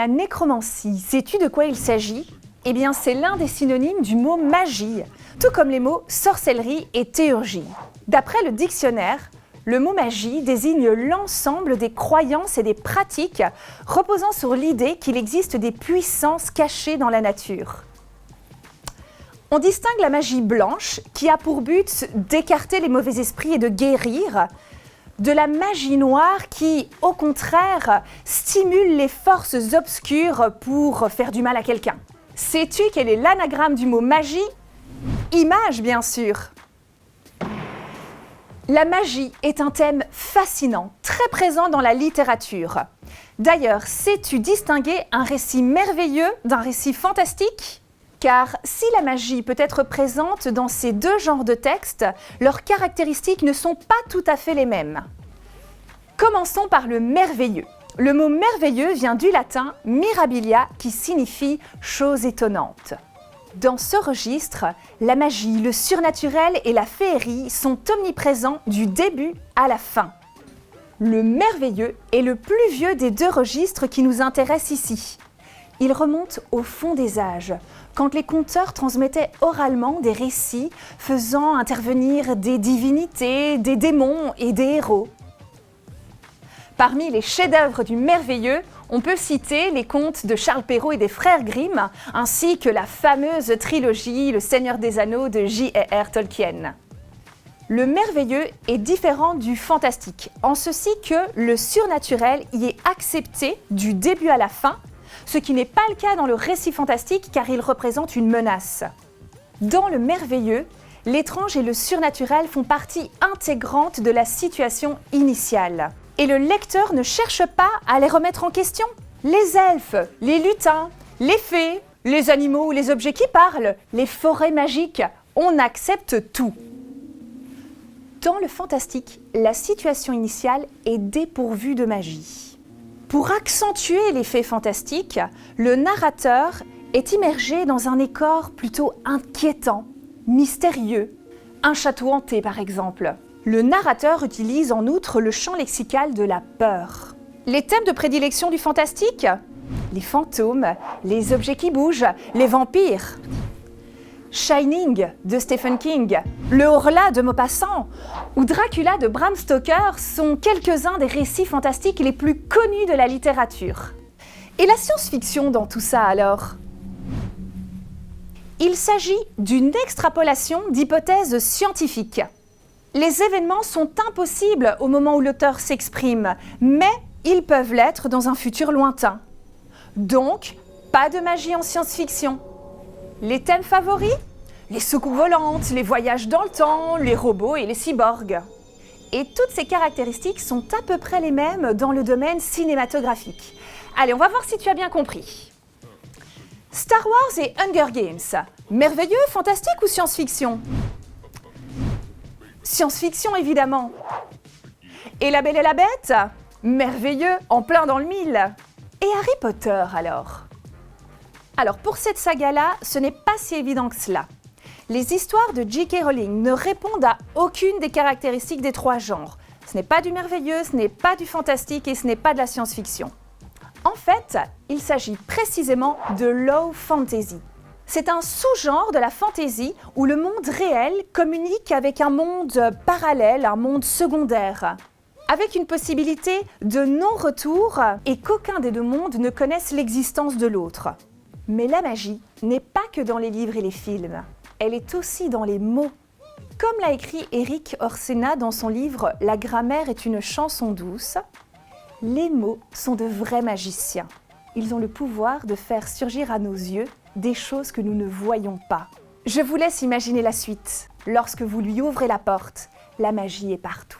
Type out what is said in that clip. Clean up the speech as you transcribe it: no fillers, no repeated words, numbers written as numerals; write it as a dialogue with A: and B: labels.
A: La nécromancie, sais-tu de quoi il s'agit? Eh bien, c'est l'un des synonymes du mot magie, tout comme les mots sorcellerie et théurgie. D'après le dictionnaire, le mot magie désigne l'ensemble des croyances et des pratiques reposant sur l'idée qu'il existe des puissances cachées dans la nature. On distingue la magie blanche, qui a pour but d'écarter les mauvais esprits et de guérir, de la magie noire qui, au contraire, stimule les forces obscures pour faire du mal à quelqu'un. Sais-tu quel est l'anagramme du mot magie? Image, bien sûr. La magie est un thème fascinant, très présent dans la littérature. D'ailleurs, sais-tu distinguer un récit merveilleux d'un récit fantastique? Car si la magie peut être présente dans ces deux genres de textes, leurs caractéristiques ne sont pas tout à fait les mêmes. Commençons par le merveilleux. Le mot merveilleux vient du latin mirabilia, qui signifie chose étonnante. Dans ce registre, la magie, le surnaturel et la féerie sont omniprésents du début à la fin. Le merveilleux est le plus vieux des deux registres qui nous intéressent ici. Il remonte au fond des âges, quand les conteurs transmettaient oralement des récits faisant intervenir des divinités, des démons et des héros. Parmi les chefs-d'œuvre du merveilleux, on peut citer les contes de Charles Perrault et des frères Grimm, ainsi que la fameuse trilogie Le Seigneur des Anneaux de J.R.R. Tolkien. Le merveilleux est différent du fantastique, en ceci que le surnaturel y est accepté du début à la fin, ce qui n'est pas le cas dans le récit fantastique car il représente une menace. Dans le merveilleux, l'étrange et le surnaturel font partie intégrante de la situation initiale. Et le lecteur ne cherche pas à les remettre en question. Les elfes, les lutins, les fées, les animaux ou les objets qui parlent, les forêts magiques, on accepte tout. Dans le fantastique, la situation initiale est dépourvue de magie. Pour accentuer l'effet fantastique, le narrateur est immergé dans un décor plutôt inquiétant, mystérieux. Un château hanté par exemple. Le narrateur utilise en outre le champ lexical de la peur. Les thèmes de prédilection du fantastique? Les fantômes, les objets qui bougent, les vampires. Shining de Stephen King, Le Horla de Maupassant ou Dracula de Bram Stoker sont quelques-uns des récits fantastiques les plus connus de la littérature. Et la science-fiction dans tout ça alors? Il s'agit d'une extrapolation d'hypothèses scientifiques. Les événements sont impossibles au moment où l'auteur s'exprime, mais ils peuvent l'être dans un futur lointain. Donc, pas de magie en science-fiction. Les thèmes favoris? Les soucoupes volantes, les voyages dans le temps, les robots et les cyborgs. Et toutes ces caractéristiques sont à peu près les mêmes dans le domaine cinématographique. Allez, on va voir si tu as bien compris. Star Wars et Hunger Games, merveilleux, fantastique ou science-fiction? Science-fiction évidemment. Et La Belle et la Bête? Merveilleux, en plein dans le mille. Et Harry Potter alors? Alors pour cette saga-là, ce n'est pas si évident que cela. Les histoires de J.K. Rowling ne répondent à aucune des caractéristiques des trois genres. Ce n'est pas du merveilleux, ce n'est pas du fantastique et ce n'est pas de la science-fiction. En fait, il s'agit précisément de low fantasy. C'est un sous-genre de la fantasy où le monde réel communique avec un monde parallèle, un monde secondaire, avec une possibilité de non-retour et qu'aucun des deux mondes ne connaisse l'existence de l'autre. Mais la magie n'est pas que dans les livres et les films, elle est aussi dans les mots. Comme l'a écrit Erik Orsena dans son livre « La grammaire est une chanson douce », les mots sont de vrais magiciens. Ils ont le pouvoir de faire surgir à nos yeux des choses que nous ne voyons pas. Je vous laisse imaginer la suite. Lorsque vous lui ouvrez la porte, la magie est partout.